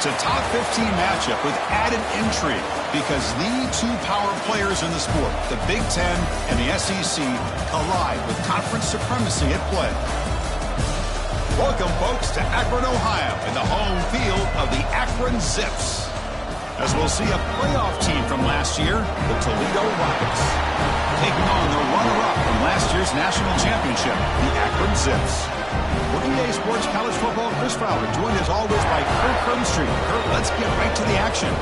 It's a top 15 matchup with added intrigue because the two power players in the sport, the Big Ten and the SEC, collide with conference supremacy at play. Welcome, folks, to Akron, Ohio, in the home field of the Akron Zips. As we'll see a playoff team from last year, the Toledo Rockets, taking on the runner-up from last year's national championship, the Akron Zips. Working Day Sports College Football, Chris Fowler, joined as always by Kurt Crumbstreet. Kurt, let's get right to the action.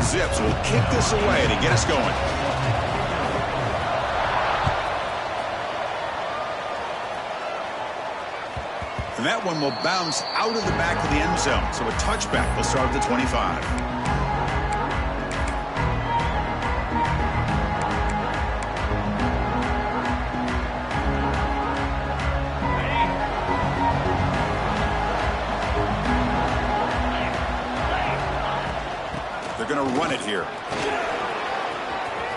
Zips will kick this away to get us going. And that one will bounce out of the back of the end zone. So a touchback will start at the 25. They're going to run it here.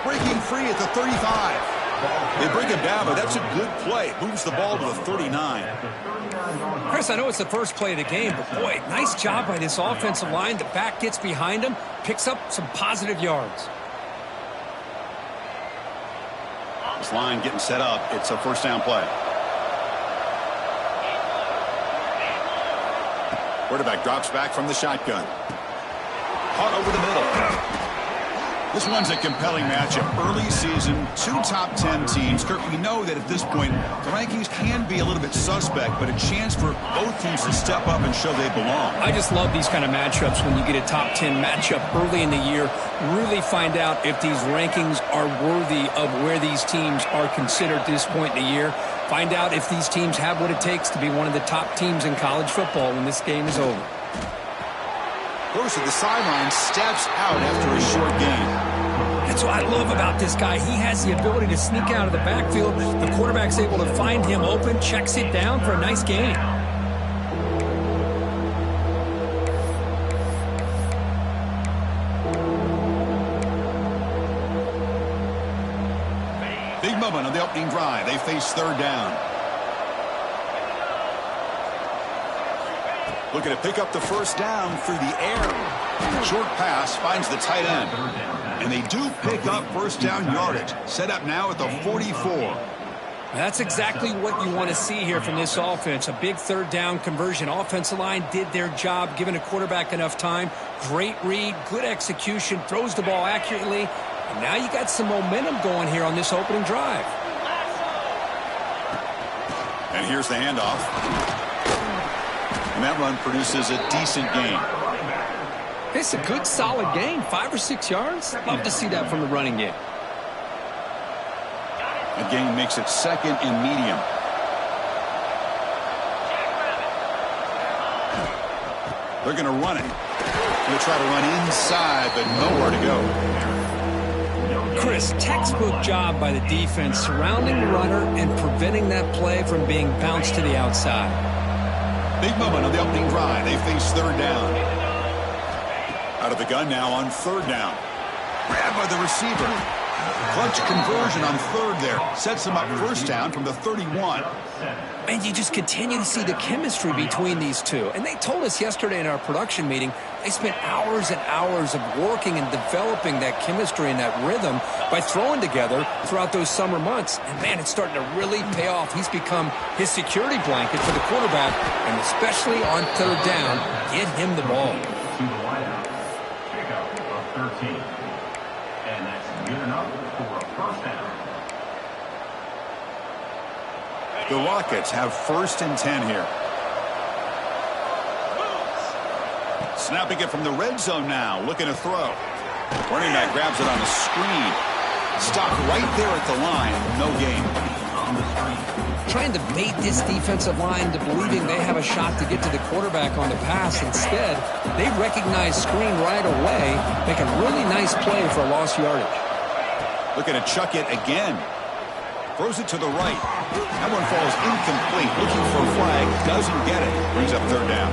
Breaking free at the 35. They bring him down, but that's a good play. Moves the ball to the 39. Chris, I know it's the first play of the game, but boy, nice job by this offensive line. The back gets behind him, picks up some positive yards. This line getting set up. It's a first down play. Quarterback drops back from the shotgun. Caught over the middle. This one's a compelling matchup. Early season, two top 10 teams. Kurt, we know that at this point, the rankings can be a little bit suspect, but a chance for both teams to step up and show they belong. I just love these kind of matchups when you get a top 10 matchup early in the year. Really find out if these rankings are worthy of where these teams are considered at this point in the year. Find out if these teams have what it takes to be one of the top teams in college football when this game is over. Goes to the sideline, steps out after a short gain. That's what I love about this guy. He has the ability to sneak out of the backfield. The quarterback's able to find him open, checks it down for a nice gain. Big moment on the opening drive. They face third down. Looking to pick up the first down through the air. Short pass finds the tight end. And they do pick up first down yardage. Set up now at the 44. That's exactly what you want to see here from this offense. A big third down conversion. Offensive line did their job, giving a quarterback enough time. Great read, good execution, throws the ball accurately. And now you got some momentum going here on this opening drive. And here's the handoff. And that run produces a decent gain. It's a good, solid gain. 5 or 6 yards. Love to see that from the running game. A gain makes it second and medium. They're going to run it. Going to try to run inside, but nowhere to go. Chris, textbook job by the defense surrounding the runner and preventing that play from being bounced to the outside. Big moment on the opening drive. They face third down. Out of the gun now on third down. Grabbed by the receiver. Clutch conversion on third there. Sets them up first down from the 31. And you just continue to see the chemistry between these two. And they told us yesterday in our production meeting, they spent hours and hours of working and developing that chemistry and that rhythm by throwing together throughout those summer months. And, man, it's starting to really pay off. He's become his security blanket for the quarterback, and especially on third down, get him the ball. To the wideout. Pickup of 13. And that's good enough for a first down. The Rockets have first and 10 here. Snapping it from the red zone now. Looking to throw. Running back grabs it on the screen. Stopped right there at the line. No gain. Trying to bait this defensive line to believing they have a shot to get to the quarterback on the pass. Instead, they recognize screen right away, make a really nice play for a lost yardage. Looking to chuck it again. Throws it to the right. That one falls incomplete. Looking for a flag. Doesn't get it. Brings up third down.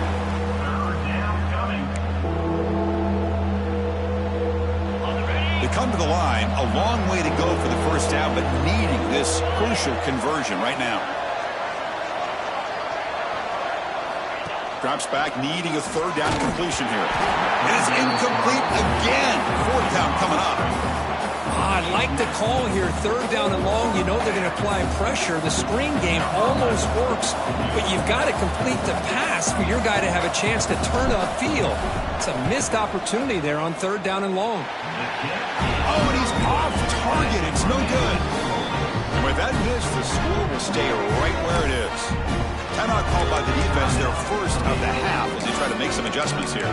They come to the line. A long way to go for the first down, but needing this crucial conversion right now. Drops back, needing a third down completion here. It is incomplete again. Fourth down coming up. I like the call here. Third down and long. You know they're going to apply pressure. The screen game almost works, but you've got to complete the pass for your guy to have a chance to turn upfield. It's a missed opportunity there on third down and long. Oh, and he's off target. It's no good. And with that miss, the score will stay right where it is. Timeout called by the defense, their first of the half, as they try to make some adjustments here.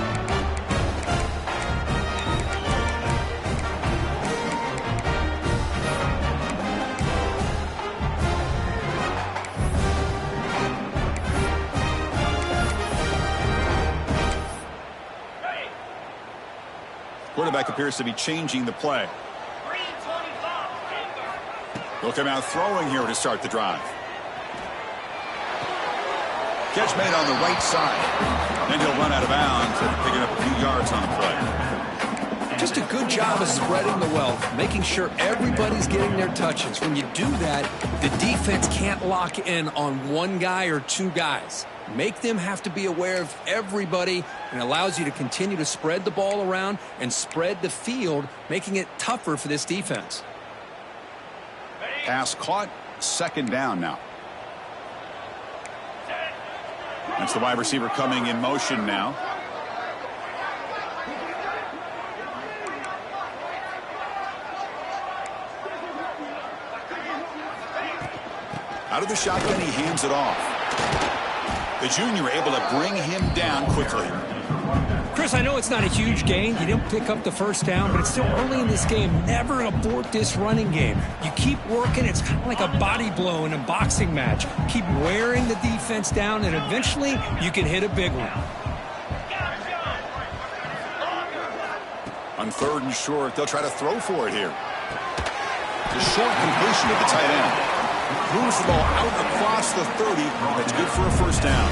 Quarterback appears to be changing the play. They'll come out throwing here to start the drive. Catch made on the right side. Then he'll run out of bounds, picking up a few yards on the play. Just a good job of spreading the wealth, making sure everybody's getting their touches. When you do that, the defense can't lock in on one guy or two guys. Make them have to be aware of everybody, and allows you to continue to spread the ball around and spread the field, making it tougher for this defense. Pass caught, second down now. That's the wide receiver coming in motion now. Out of the shotgun, he hands it off. The junior able to bring him down quickly. Chris, I know it's not a huge gain. You didn't pick up the first down, but it's still early in this game. Never abort this running game. You keep working. It's kind of like a body blow in a boxing match. Keep wearing the defense down, and eventually you can hit a big one. On third and short, they'll try to throw for it here. The short completion to the tight end. Moves the ball out across the 30. That's good for a first down.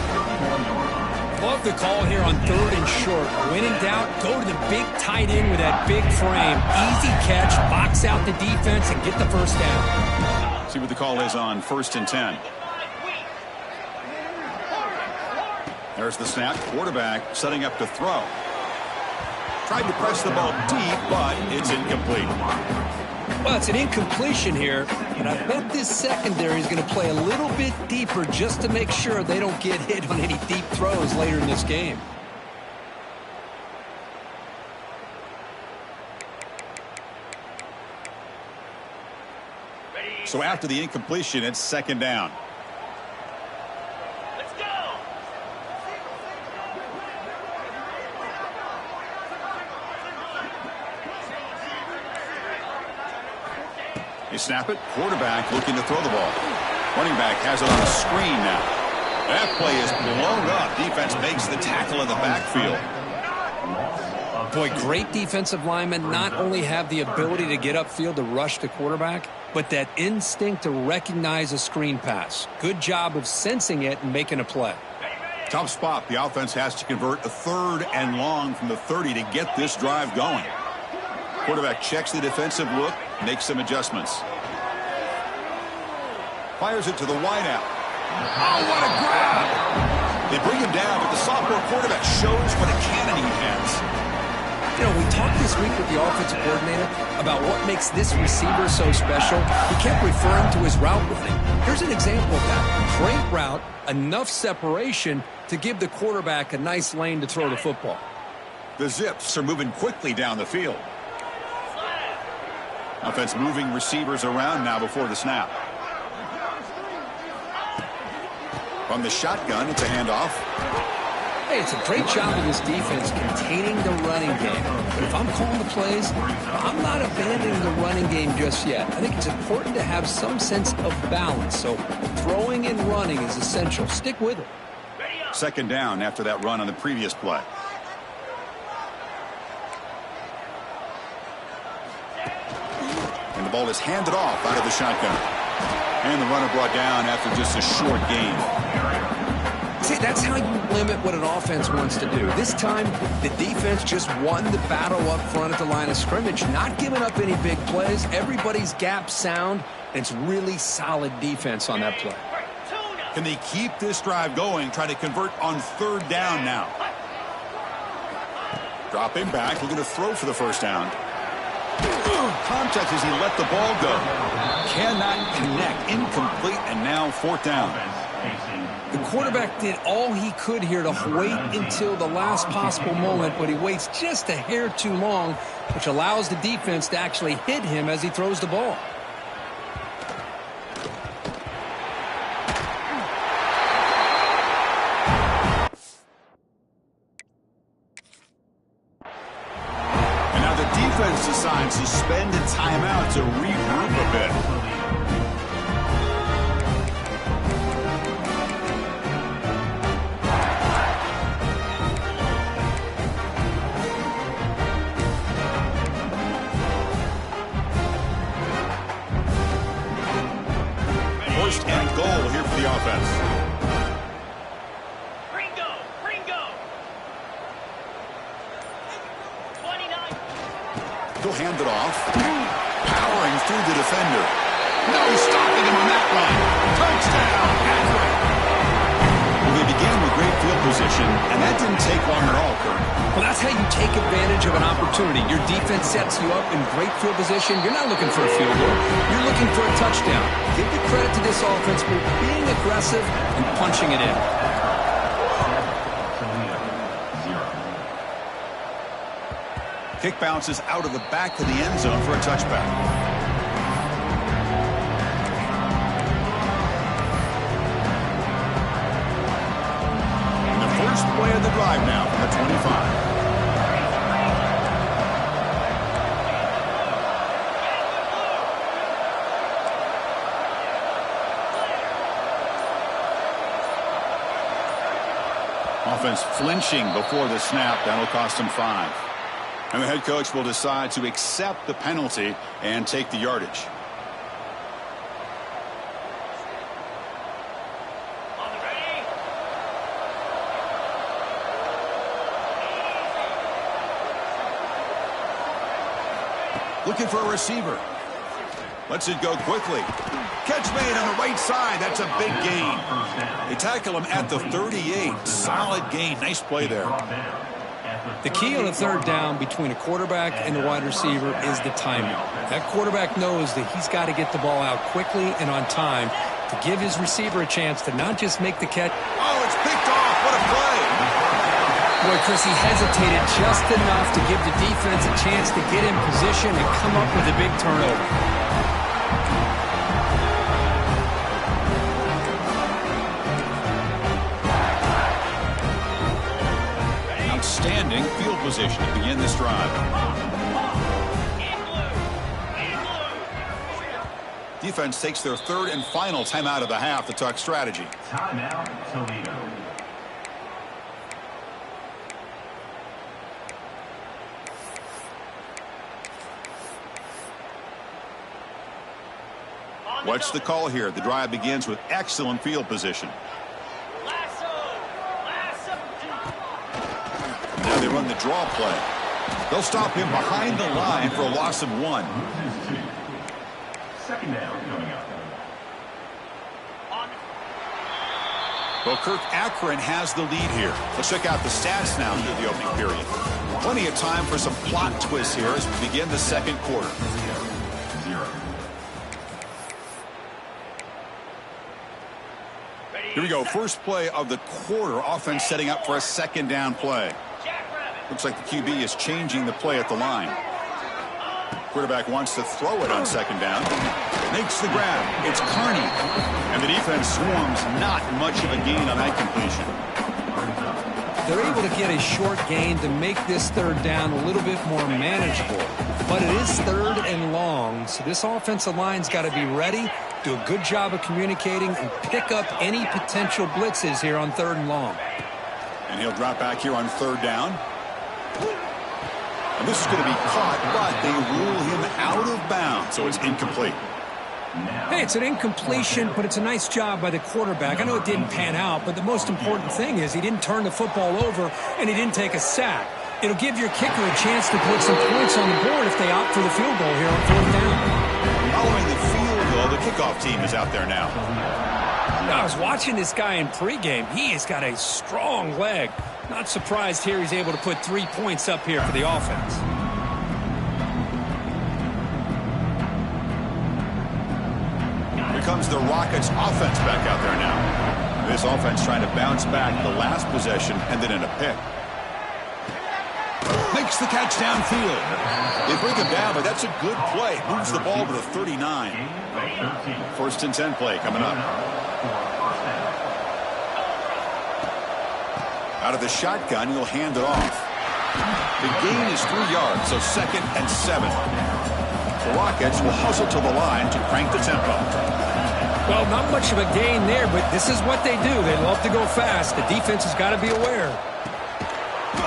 Love the call here on third and short. When in doubt, go to the big tight end with that big frame. Easy catch, box out the defense, and get the first down. See what the call is on first and 10. There's the snap. Quarterback setting up to throw. Tried to press the ball deep, but it's incomplete. Well, it's an incompletion here, but I bet this secondary is going to play a little bit deeper just to make sure they don't get hit on any deep throws later in this game. So after the incompletion, it's second down. Let's go. They snap it. Quarterback looking to throw the ball. Running back has it on the screen now. That play is blown up. Defense makes the tackle in the backfield. Boy, great defensive linemen not only have the ability to get upfield to rush the quarterback, but that instinct to recognize a screen pass. Good job of sensing it and making a play. Tough spot. The offense has to convert a 3rd and long from the 30 to get this drive going. Quarterback checks the defensive look, makes some adjustments. Fires it to the wideout. Oh, what a grab! They bring him down, but the sophomore quarterback shows what a cannon he has. You know, we talked this week with the offensive coordinator about what makes this receiver so special. He kept referring to his route running. Here's an example of that. Great route, enough separation to give the quarterback a nice lane to throw the football. The Zips are moving quickly down the field. Offense moving receivers around now before the snap. From the shotgun, it's a handoff. Hey, it's a great job of this defense containing the running game. But if I'm calling the plays, I'm not abandoning the running game just yet. I think it's important to have some sense of balance. So throwing and running is essential. Stick with it. Second down after that run on the previous play. And the ball is handed off out of the shotgun. And the runner brought down after just a short gain. See, that's how you limit what an offense wants to do. This time, the defense just won the battle up front at the line of scrimmage, not giving up any big plays. Everybody's gap sound, and it's really solid defense on that play. Can they keep this drive going, try to convert on 3rd down now? Dropping back, looking to throw for the first down. Contact as he let the ball go. Cannot connect, incomplete, and now 4th down. The quarterback did all he could here to wait until the last possible moment, but he waits just a hair too long, which allows the defense to actually hit him as he throws the ball. And now the defense decides to spend a timeout to regroup a bit. First and goal here for the offense. Ringo. 29. He'll hand it off. Powering through the defender. No stopping him on that run. Touchdown, Akron. Well, they began with great field position, and that didn't take long at all, Kurt. Well, that's how you take advantage of an opportunity. Your defense sets you up in great field position. You're not looking for a field goal. You're looking for a touchdown. Give the credit to this offense for being aggressive and punching it in. Kick bounces out of the back of the end zone for a touchback. And the first play of the drive now from the 25. Offense flinching before the snap. That'll cost him 5. And the head coach will decide to accept the penalty and take the yardage. Looking for a receiver. Lets it go quickly. Catch made on the right side. That's a big gain. They tackle him at the 38. Solid gain. Nice play there. The key on a third down between a quarterback and a wide receiver is the timing. That quarterback knows that he's got to get the ball out quickly and on time to give his receiver a chance to not just make the catch. Oh, it's picked off. What a play. Boy, Chris, he hesitated just enough to give the defense a chance to get in position and come up with a big turnover. Outstanding field position to begin this drive. Defense takes their third and final timeout of the half to talk strategy. Timeout, Toledo. What's the call here? The drive begins with excellent field position. Now they run the draw play. They'll stop him behind the line for a loss of 1. Second down coming up. Well, Kirk, Akron has the lead here. Let's check out the stats now through the opening period. Plenty of time for some plot twists here as we begin the second quarter. Here we go. First play of the quarter. Offense setting up for a second down play. Looks like the QB is changing the play at the line. Quarterback wants to throw it on second down. Makes the grab. It's Carney. And the defense swarms. Not much of a gain on that completion. They're able to get a short gain to make this third down a little bit more manageable. But it is third and long, so this offensive line's got to be ready, do a good job of communicating, and pick up any potential blitzes here on third and long. And he'll drop back here on third down. And this is going to be caught, but they rule him out of bounds, so it's incomplete. Hey, it's an incompletion, but it's a nice job by the quarterback. I know it didn't pan out, but the most important thing is he didn't turn the football over and he didn't take a sack. It'll give your kicker a chance to put some points on the board if they opt for the field goal here on fourth down. Following the field goal, the kickoff team is out there now. I was watching this guy in pregame. He has got a strong leg. Not surprised here he's able to put 3 points up here for the offense. Here comes the Rockets offense back out there now. This offense trying to bounce back the last possession and then in a pick. Makes the catch downfield. They bring him down, but that's a good play. Moves the ball to the 39. First and 10 play coming up. Out of the shotgun, he'll hand it off. The gain is 3 yards, so second and 7. The Rockets will hustle to the line to crank the tempo. Well, not much of a gain there, but this is what they do. They love to go fast. The defense has got to be aware.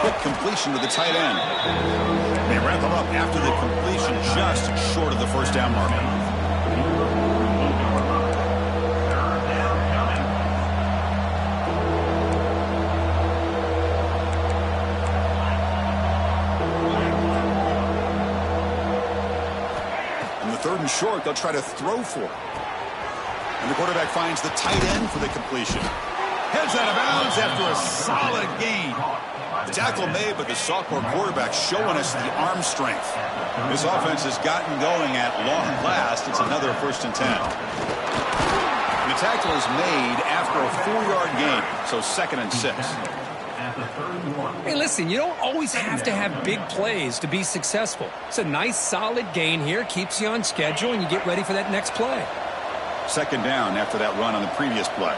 Quick completion to the tight end. They wrap him up after the completion just short of the first down marker. In the third and short, they'll try to throw for it. And the quarterback finds the tight end for the completion. Heads out of bounds after a solid gain. The tackle made, but the sophomore quarterback showing us the arm strength. This offense has gotten going at long last. It's another first and 10. And the tackle is made after a 4-yard gain, so second and 6. Hey, listen, you don't always have to have big plays to be successful. It's a nice, solid gain here. Keeps you on schedule, and you get ready for that next play. Second down after that run on the previous play.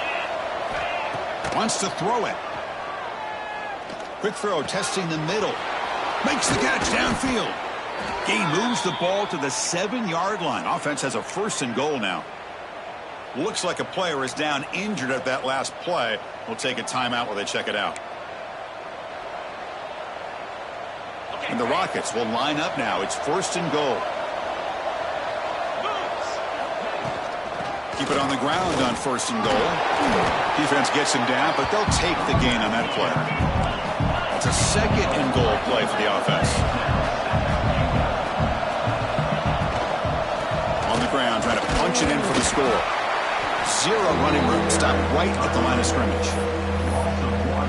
Wants to throw it. Quick throw, testing the middle. Makes the catch downfield. Gain moves the ball to the 7-yard line. Offense has a first and goal now. Looks like a player is down injured at that last play. We'll take a timeout while they check it out. And the Rockets will line up now. It's first and goal. Keep it on the ground on first and goal. Defense gets him down, but they'll take the gain on that play. It's a second and goal play for the offense. On the ground, trying to punch it in for the score. Zero running room. Stop right at the line of scrimmage.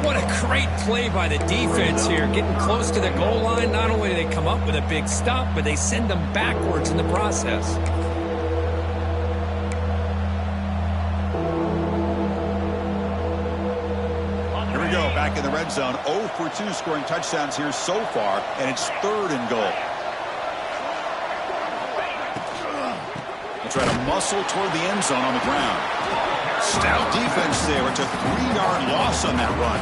What a great play by the defense here. Getting close to the goal line, not only do they come up with a big stop, but they send them backwards in the process. Here we go, back in the red zone. 0 for 2 scoring touchdowns here so far, and it's 3rd and goal. They'll try to muscle toward the end zone on the ground. Stout defense there. It's a 3-yard loss on that run.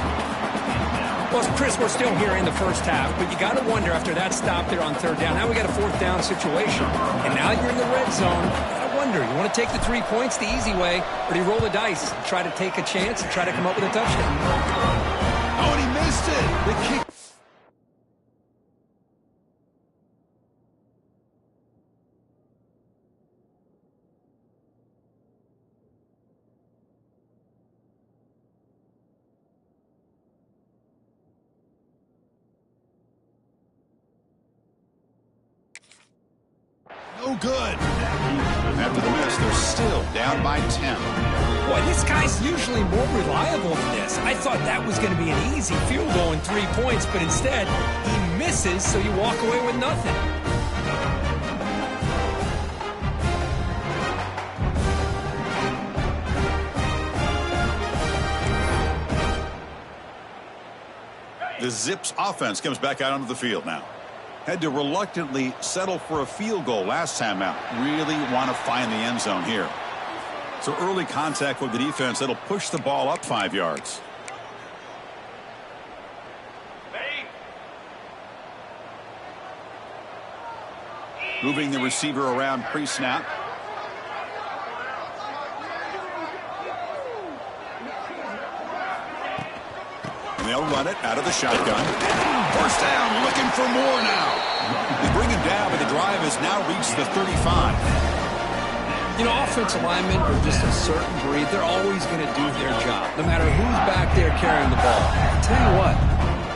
Well, Chris, we're still here in the first half, but you got to wonder after that stop there on 3rd down. Now we got a 4th down situation, and now you're in the red zone. I wonder, you want to take the 3 points the easy way, or do you roll the dice and try to take a chance and try to come up with a touchdown? Oh, and he missed it. The kick. No good. After the miss, they're still down by 10. Boy, this guy's usually more reliable than this. I thought that was going to be an easy field goal and 3 points, but instead, he misses, so you walk away with nothing. The Zips offense comes back out onto the field now. Had to reluctantly settle for a field goal last time out. Really want to find the end zone here. So early contact with the defense, that'll push the ball up 5 yards. Moving the receiver around pre-snap. And they'll run it out of the shotgun. First down, looking for more now. They bring him down, but the drive has now reached the 35. You know, offensive linemen are just a certain breed. They're always going to do their job, no matter who's back there carrying the ball. I'll tell you what,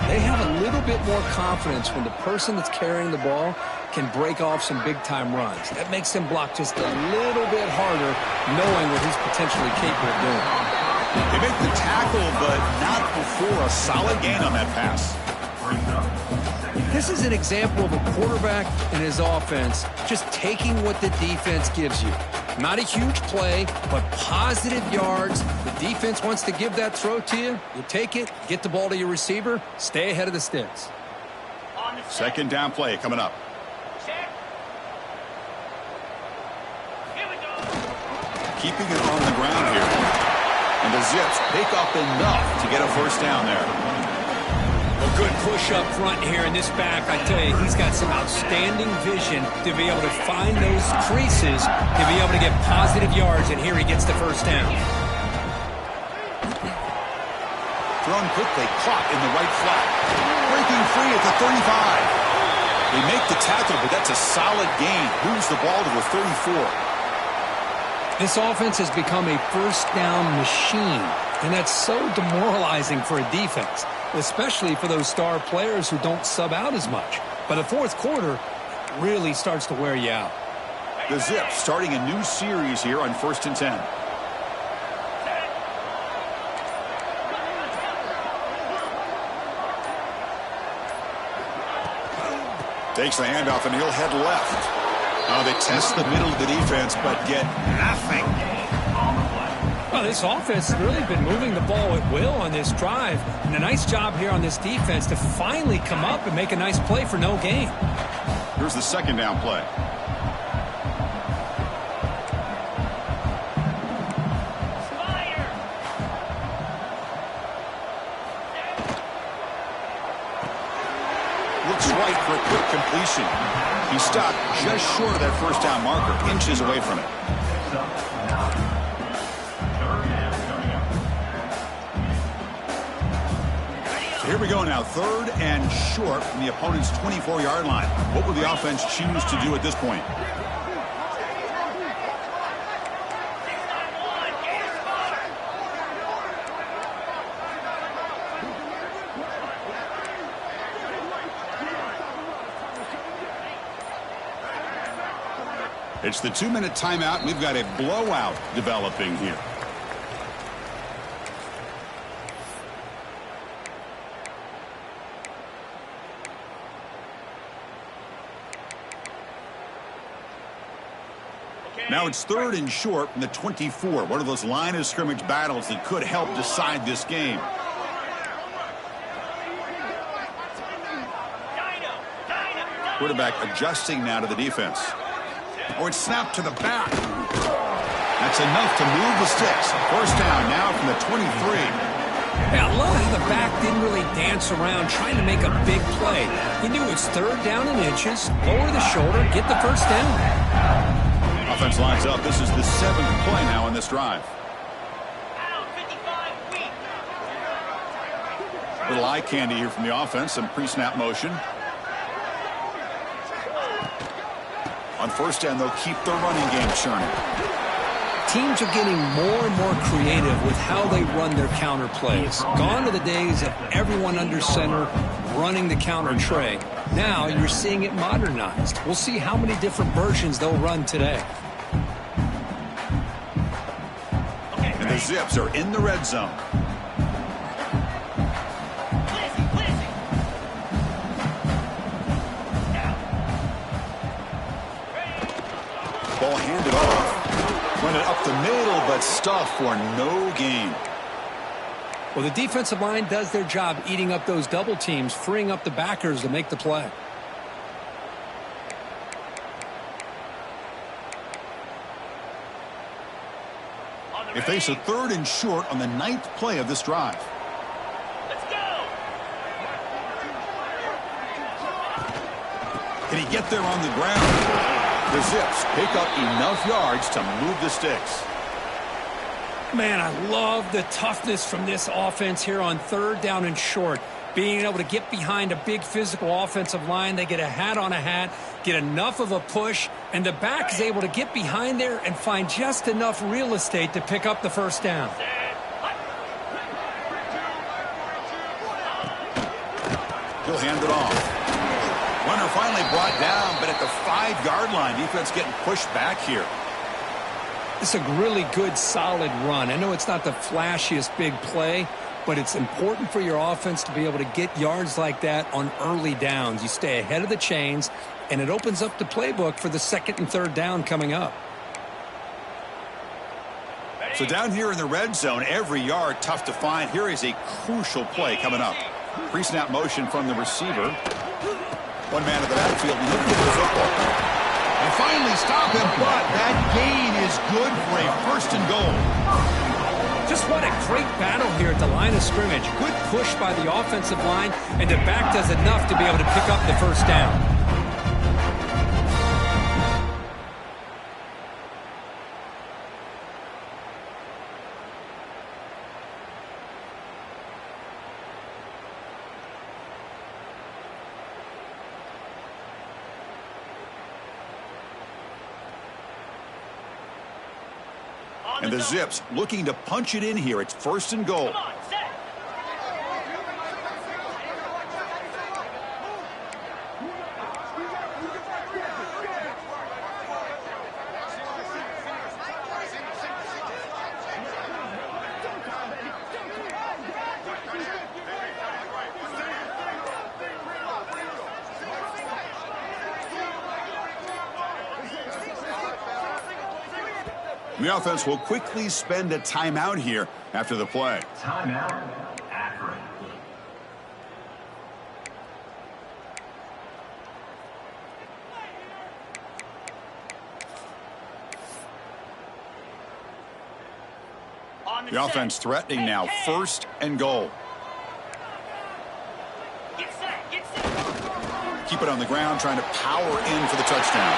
they have a little bit more confidence when the person that's carrying the ball can break off some big-time runs. That makes them block just a little bit harder, knowing what he's potentially capable of doing. They make the tackle, but not before a solid gain on that pass. This is an example of a quarterback and his offense just taking what the defense gives you. Not a huge play, but positive yards. The defense wants to give that throw to you. You take it, get the ball to your receiver, stay ahead of the sticks. Second down play coming up. Keeping it on the ground here. And the Zips pick up enough to get a first down there. A good push up front here in this back. I tell you, he's got some outstanding vision to be able to find those creases, to be able to get positive yards, and here he gets the first down. Thrown quickly, caught in the right flat. Breaking free at the 35. They make the tackle, but that's a solid gain. Moves the ball to the 34. This offense has become a first down machine, and that's so demoralizing for a defense, especially for those star players who don't sub out as much. By the fourth quarter, it really starts to wear you out. The Zips starting a new series here on 1st and 10. Takes the handoff and he'll head left. Oh, they test the middle of the defense, but get nothing. Well, this offense has really been moving the ball at will on this drive. And a nice job here on this defense to finally come up and make a nice play for no gain. Here's the second down play. Looks right for a quick completion. He stopped just short of that first down marker, inches away from it. So here we go now, 3rd and short from the opponent's 24-yard line. What will the offense choose to do at this point? It's the 2-minute timeout, and we've got a blowout developing here. Now it's 3rd and short from the 24. One of those line of scrimmage battles that could help decide this game. Quarterback adjusting now to the defense. Oh, it's snapped to the back. That's enough to move the sticks. First down now from the 23. Yeah, I love how the back didn't really dance around trying to make a big play. He knew it's 3rd down and inches. Lower the shoulder, get the first down. Offense lines up. This is the 7th play now on this drive. Little eye candy here from the offense. Some pre-snap motion. On first down, they'll keep their running game churning. Teams are getting more and more creative with how they run their counter plays. Gone are the days of everyone under center running the counter tray. Now you're seeing it modernized. We'll see how many different versions they'll run today. And the Zips are in the red zone. Ball handed off. Run it up the middle, but stuffed for no gain. Well, the defensive line does their job eating up those double teams, freeing up the backers to make the play. They face a 3rd and short on the 9th play of this drive. Let's go. Can he get there on the ground? The Zips pick up enough yards to move the sticks. Man, I love the toughness from this offense here on 3rd down and short. Being able to get behind a big physical offensive line, they get a hat on a hat, get enough of a push, and the back is able to get behind there and find just enough real estate to pick up the first down. He'll hand it off. Runner finally brought down, but at the 5-yard line, defense getting pushed back here. It's a really good, solid run. I know it's not the flashiest big play, but it's important for your offense to be able to get yards like that on early downs. You stay ahead of the chains, and it opens up the playbook for the 2nd and 3rd down coming up. So down here in the red zone, every yard tough to find. Here is a crucial play coming up. Pre-snap motion from the receiver. One man at the backfield looking at the football. And finally stop him, but that gain is good for a 1st and goal. Just what a great battle here at the line of scrimmage. Good push by the offensive line, and the back does enough to be able to pick up the first down. And the Zips looking to punch it in here. It's 1st and goal. Come on, set. The offense will quickly spend a timeout here after the play. Timeout, Akron. The offense threatening now, 1st and goal. Get set, get set. Keep it on the ground, trying to power in for the touchdown.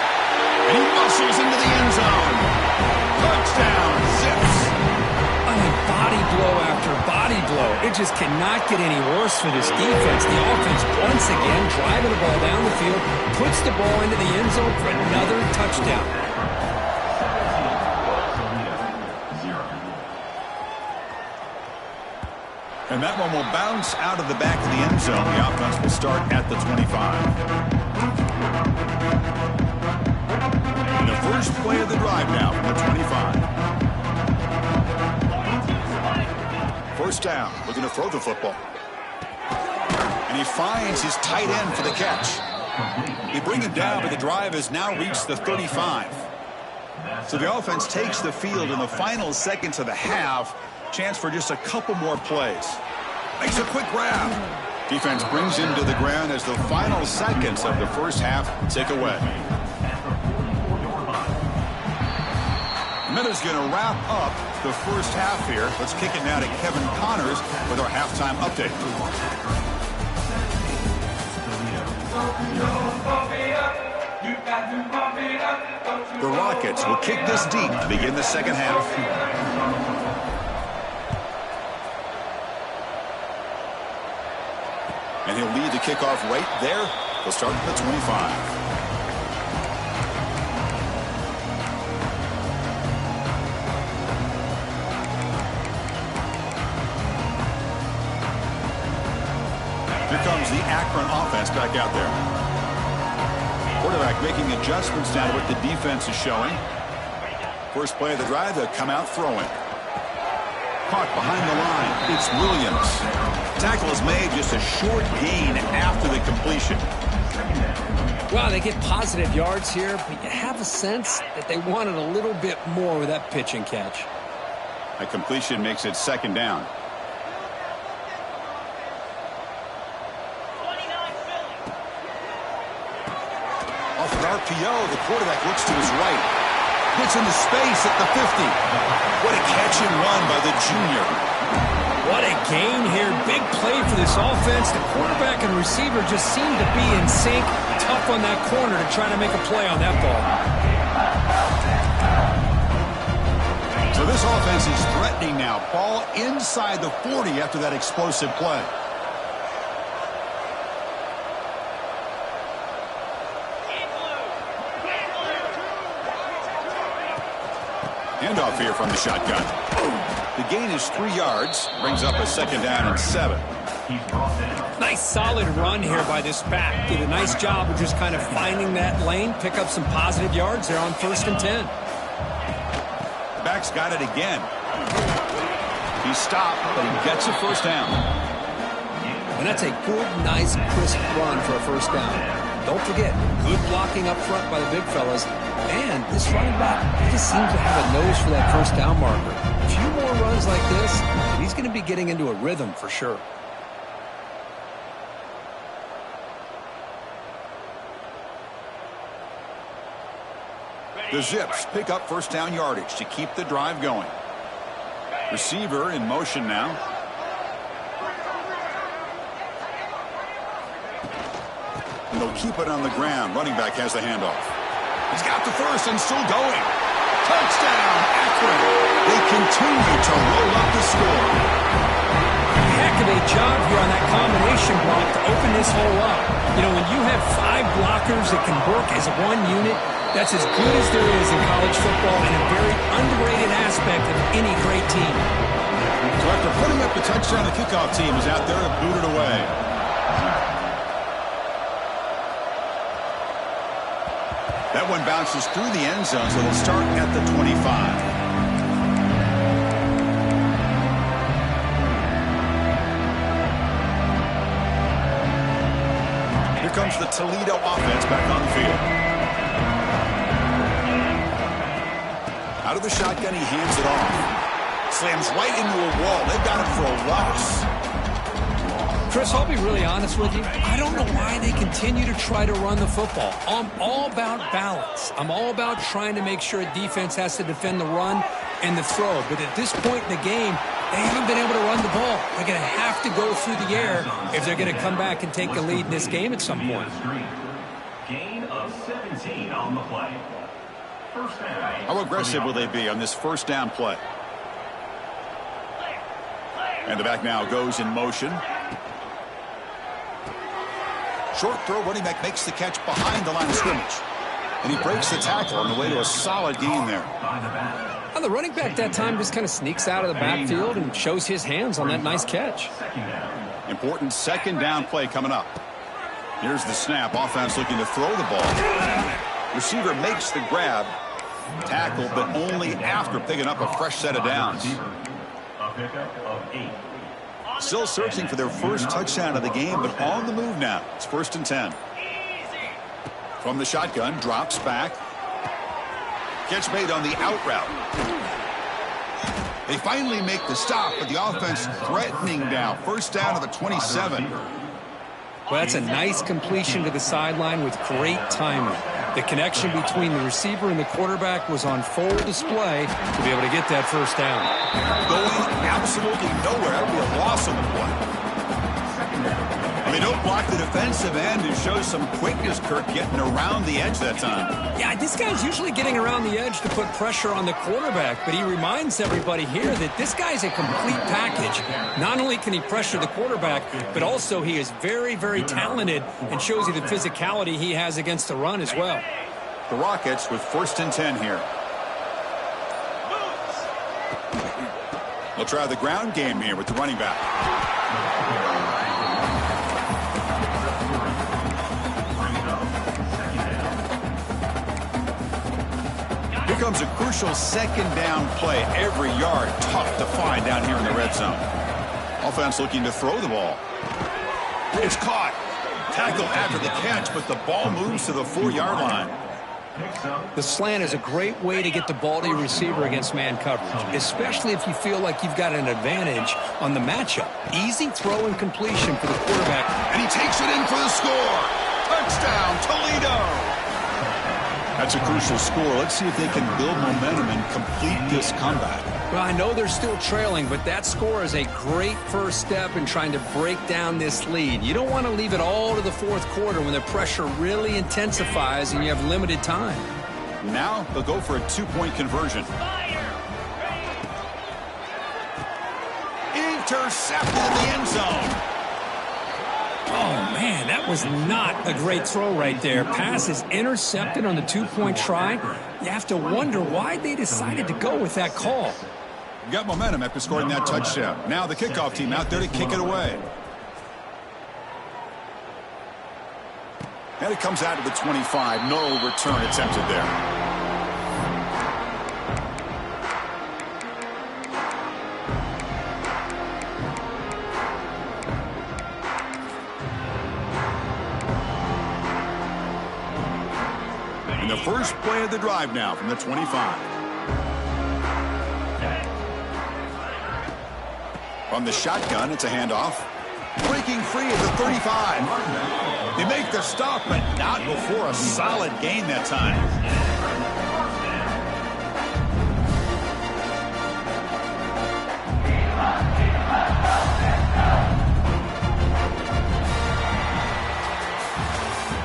And he muscles into the end zone. Touchdown, Zips. I mean, body blow after body blow. It just cannot get any worse for this defense. The offense, once again, driving the ball down the field, puts the ball into the end zone for another touchdown. And that one will bounce out of the back of the end zone. The offense will start at the 25. And the first play of the drive now from the 25. First down, looking to throw the football. And he finds his tight end for the catch. They bring him down, but the drive has now reached the 35. So the offense takes the field in the final seconds of the half. Chance for just a couple more plays. Makes a quick grab. Defense brings him to the ground as the final seconds of the first half tick away. Minute's going to wrap up the first half here. Let's kick it now to Kevin Connors with our halftime update. The Rockets will kick this deep to begin the second half. And he'll lead the kickoff right there. He'll start at the 25. Here comes the Akron offense back out there. Quarterback making adjustments now to what the defense is showing. First play of the drive, they'll come out throwing. Caught behind the line. It's Williams. Tackle is made, just a short gain after the completion. Well, they get positive yards here, but you have a sense that they wanted a little bit more with that pitch and catch. A completion makes it second down. Off an RPO, the quarterback looks to his right. Gets into space at the 50. What a catch and run by the junior. What a gain here. Big play for this offense. The quarterback and receiver just seem to be in sync. Tough on that corner to try to make a play on that ball. So this offense is threatening now. Ball inside the 40 after that explosive play. Handoff here from the shotgun. The gain is 3 yards. Brings up a second down and 7. Nice solid run here by this back. Did a nice job of just kind of finding that lane. Pick up some positive yards there on 1st and 10. The back's got it again. He stopped, but he gets a first down. And that's a good, nice, crisp run for a first down. Don't forget, good blocking up front by the big fellas. And this running back, he just seems to have a nose for that first down marker. A few more runs like this, and he's going to be getting into a rhythm for sure. The Zips pick up first down yardage to keep the drive going. Receiver in motion now. And they'll keep it on the ground. Running back has the handoff. He's got the first and still going. Touchdown, Akron. They continue to roll up the score. Heck of a job here on that combination block to open this hole up. You know, when you have 5 blockers that can work as one unit, that's as good as there is in college football and a very underrated aspect of any great team. So after putting up the touchdown, the kickoff team is out there to boot it away. That one bounces through the end zone, so it'll start at the 25. Here comes the Toledo offense back on the field. Out of the shotgun, he hands it off. Slams right into a wall. They've got him for a loss. Chris, I'll be really honest with you. I don't know why they continue to try to run the football. I'm all about balance. I'm all about trying to make sure a defense has to defend the run and the throw. But at this point in the game, they haven't been able to run the ball. They're going to have to go through the air if they're going to come back and take a lead in this game at some point. Gain of 17 on the play. First down. How aggressive will they be on this first down play? And the back now goes in motion. Short throw, running back makes the catch behind the line of scrimmage. And he breaks the tackle on the way to a solid gain there. And the running back that time just kind of sneaks out of the backfield and shows his hands on that nice catch. Important second down play coming up. Here's the snap. Offense looking to throw the ball. Receiver makes the grab. Tackle, but only after picking up a fresh set of downs. A pickup of 8. Still searching for their first touchdown of the game, but on the move now. It's 1st and 10. From the shotgun, drops back. Catch made on the out route. They finally make the stop, but the offense threatening now. First down to the 27. Well, that's a nice completion to the sideline with great timing. The connection between the receiver and the quarterback was on full display to be able to get that first down. Going absolutely nowhere. That would be a loss on the play. And they don't block the defensive end and show some quickness, Kirk, getting around the edge that time. Yeah, this guy's usually getting around the edge to put pressure on the quarterback, but he reminds everybody here that this guy's a complete package. Not only can he pressure the quarterback, but also he is very, very talented and shows you the physicality he has against the run as well. The Rockets with 1st and 10 here. They'll try the ground game here with the running back. Here comes a crucial 2nd down play. Every yard tough to find down here in the red zone. Offense looking to throw the ball. It's caught. Tackle after the catch, but the ball moves to the 4-yard line. The slant is a great way to get the ball to your receiver against man coverage, especially if you feel like you've got an advantage on the matchup. Easy throw and completion for the quarterback. And he takes it in for the score. Touchdown, Toledo. That's a crucial score. Let's see if they can build momentum and complete this comeback. Well, I know they're still trailing, but that score is a great first step in trying to break down this lead. You don't want to leave it all to the 4th quarter when the pressure really intensifies and you have limited time. Now they'll go for a 2-point conversion. Intercepted in the end zone. Oh, man, that was not a great throw right there. Pass is intercepted on the 2-point try. You have to wonder why they decided to go with that call. Got momentum after scoring that touchdown. Now the kickoff team out there to kick it away. And it comes out to the 25. No return attempted there. And the first play of the drive now from the 25. From the shotgun, it's a handoff. Breaking free at the 35. They make the stop, but not before a solid gain that time.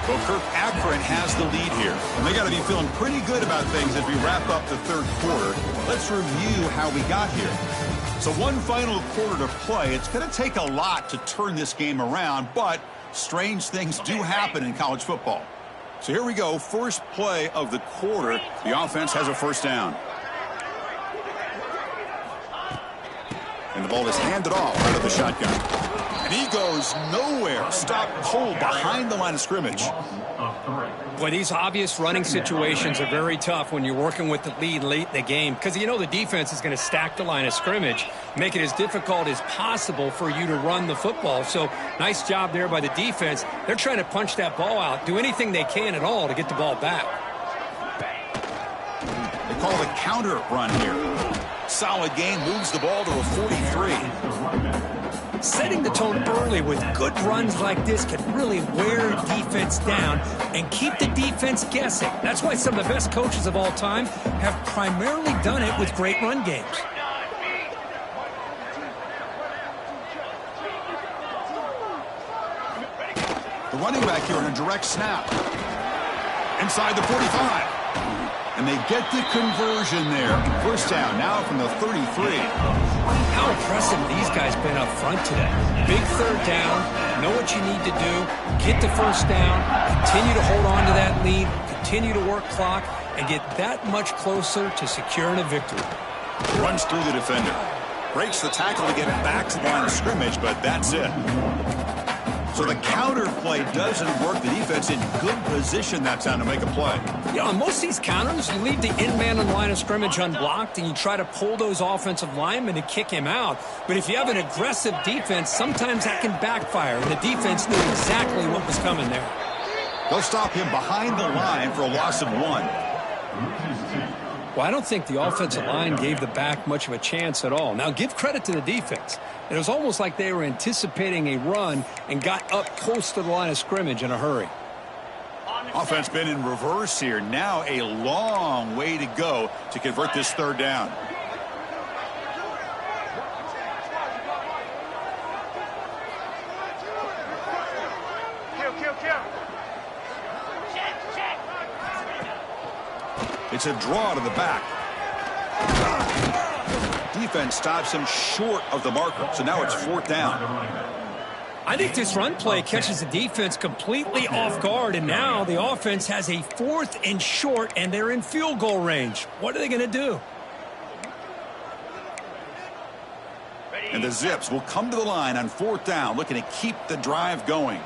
Well, Kirk, Akron has the lead here, and they got to be feeling pretty good about things as we wrap up the 3rd quarter. Let's review how we got here. So one final quarter to play. It's going to take a lot to turn this game around, but strange things do happen in college football. So here we go, first play of the quarter. The offense has a first down. And the ball is handed off out of the shotgun. And he goes nowhere. Stop cold behind the line of scrimmage. Boy, these obvious running situations are very tough when you're working with the lead late in the game because you know the defense is going to stack the line of scrimmage, make it as difficult as possible for you to run the football. So nice job there by the defense. They're trying to punch that ball out, do anything they can at all to get the ball back. They call the counter run here. Solid gain, moves the ball to a 43. Setting the tone early with good runs like this can really wear defense down and keep the defense guessing. That's why some of the best coaches of all time have primarily done it with great run games. The running back here on a direct snap. Inside the 45. And they get the conversion there. First down now from the 33. How impressive these guys been up front today. Big 3rd down, know what you need to do, get the first down, continue to hold on to that lead, continue to work clock, and get that much closer to securing a victory. Runs through the defender. Breaks the tackle to get it back to the line of scrimmage, but that's it. So the counter play doesn't work. The defense in good position that time to make a play. Yeah, on most of these counters, you leave the in-man on the line of scrimmage unblocked, and you try to pull those offensive linemen to kick him out. But if you have an aggressive defense, sometimes that can backfire, and the defense knew exactly what was coming there. They'll stop him behind the line for a loss of 1. Well, I don't think the offensive line gave the back much of a chance at all. Now, give credit to the defense. It was almost like they were anticipating a run and got up close to the line of scrimmage in a hurry. Offense been in reverse here. Now a long way to go to convert this 3rd down. It's a draw to the back. Defense stops him short of the marker, so now it's 4th down. I think this run play catches the defense completely off guard, and now the offense has a 4th and short, and they're in field goal range. What are they going to do? And the Zips will come to the line on 4th down, looking to keep the drive going.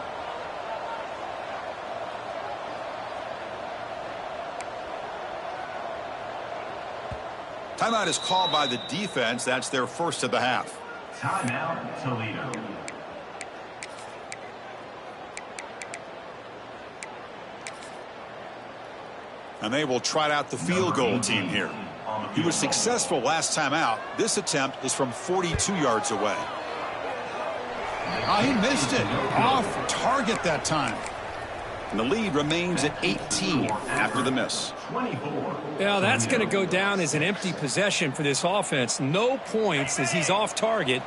Timeout is called by the defense. That's their first of the half. Timeout, Toledo. And they will trot out the field goal team here. He was successful last time out. This attempt is from 42 yards away. Oh, he missed it. Off target that time. And the lead remains at 18 after the miss. Yeah, that's going to go down as an empty possession for this offense. No points as he's off target.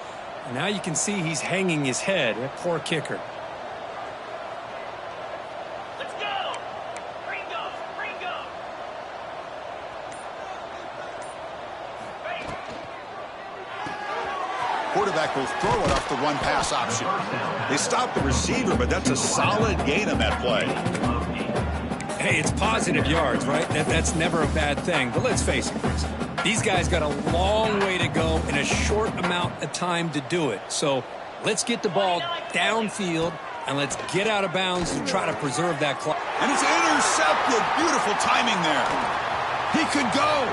And now you can see he's hanging his head. That poor kicker. Let's go! Ringo! Ringo! Quarterback will throw it off the run-pass option. They stop the receiver, but that's a solid gain on that play. Hey, it's positive yards, right? That's never a bad thing. But let's face it, Chris. These guys got a long way to go in a short amount of time to do it. So let's get the ball downfield, and let's get out of bounds to try to preserve that clock. And it's intercepted. Beautiful timing there. He could go.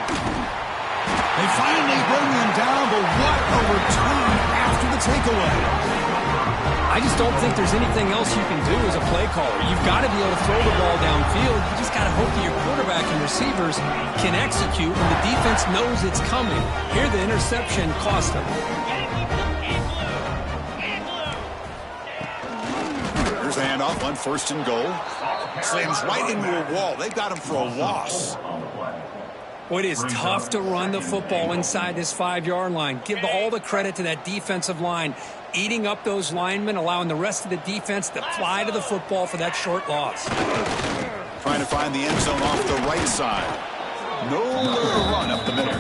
They finally bring him down, but what a return after the takeaway. I just don't think there's anything else you can do as a play caller. You've got to be able to throw the ball downfield. You just got to hope that your quarterback and receivers can execute when the defense knows it's coming. Here, the interception cost them. Here's the handoff on 1st and goal. Slams right into a wall. They've got him for a loss. Well, it is tough to run the football inside this 5-yard line. Give all the credit to that defensive line, eating up those linemen, allowing the rest of the defense to fly to the football for that short loss. Trying to find the end zone off the right side. Nowhere to run up the middle.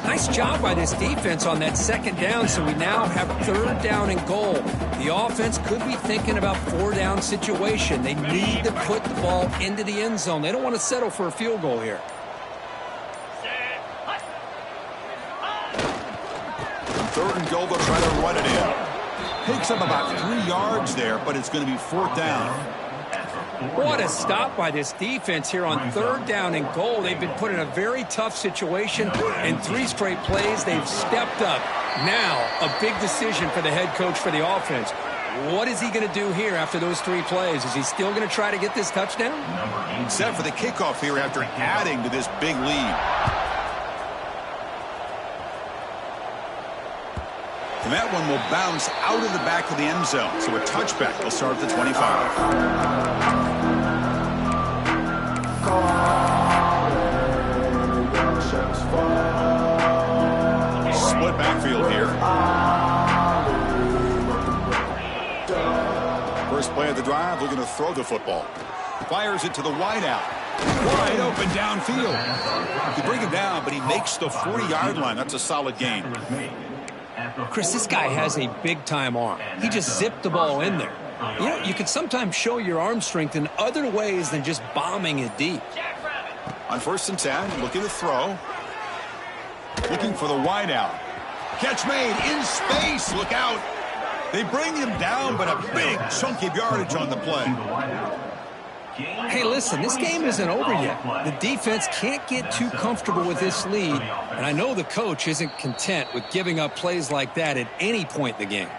Nice job by this defense on that 2nd down, so we now have 3rd down and goal. The offense could be thinking about 4-down situation. They need to put the ball into the end zone. They don't want to settle for a field goal here. 3rd and goal, they'll try to run it in. Picks up about 3 yards there, but it's going to be 4th down. What a stop by this defense here on 3rd down and goal. They've been put in a very tough situation. In 3 straight plays, they've stepped up. Now, a big decision for the head coach for the offense. What is he going to do here after those 3 plays? Is he still going to try to get this touchdown? Set for the kickoff here after adding to this big lead. And that one will bounce out of the back of the end zone. So a touchback will start at the 25. Split backfield here. First play of the drive, looking to throw the football. Fires it to the wideout. Wide open downfield. You bring him down, but he makes the 40-yard line. That's a solid gain. Chris, this guy has a big-time arm. He just zipped the ball in there. You know, you can sometimes show your arm strength in other ways than just bombing it deep. On 1st and 10, looking to throw. Looking for the wideout. Catch made in space. Look out. They bring him down, but a big chunk of yardage on the play. Hey, listen, this game isn't over yet. The defense can't get too comfortable with this lead, and I know the coach isn't content with giving up plays like that at any point in the game.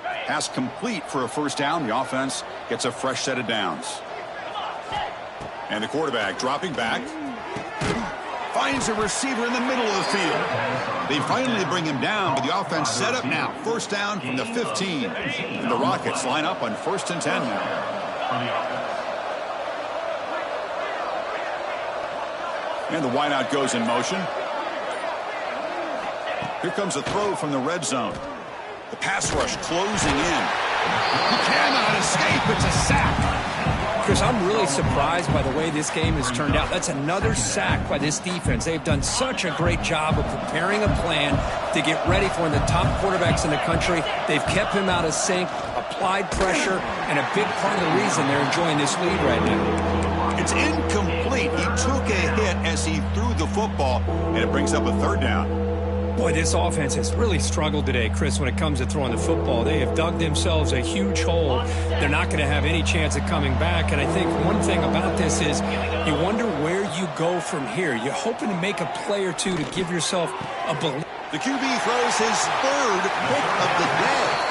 Pass complete for a first down. The offense gets a fresh set of downs. And the quarterback dropping back. Finds a receiver in the middle of the field. They finally bring him down, but the offense set up now. First down from the 15. And the Rockets line up on 1st and 10 now. And the wideout goes in motion. Here comes a throw from the red zone. The pass rush closing in. He cannot escape. It's a sack. Chris, I'm really surprised by the way this game has turned out. That's another sack by this defense. They've done such a great job of preparing a plan to get ready for one of the top quarterbacks in the country. They've kept him out of sync, applied pressure, and a big part of the reason they're enjoying this lead right now. It's incomplete. He took a hit as he threw the football, and it brings up a third down. Boy, this offense has really struggled today, Chris, when it comes to throwing the football. They have dug themselves a huge hole. They're not going to have any chance of coming back. And I think one thing about this is you wonder where you go from here. You're hoping to make a play or two to give yourself a belief. The QB throws his third pick of the day.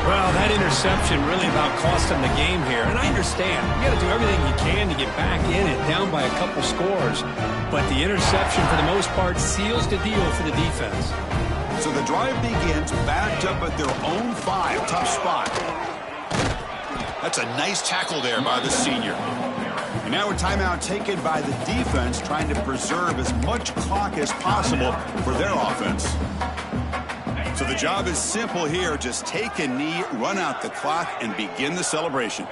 Well, that interception really about cost them the game here. And I understand. You got to do everything you can to get back in it, down by a couple scores. But the interception, for the most part, seals the deal for the defense. So the drive begins backed up at their own 5. Tough spot. That's a nice tackle there by the senior. And now a timeout taken by the defense, trying to preserve as much clock as possible for their offense. So the job is simple here. Just take a knee, run out the clock, and begin the celebration.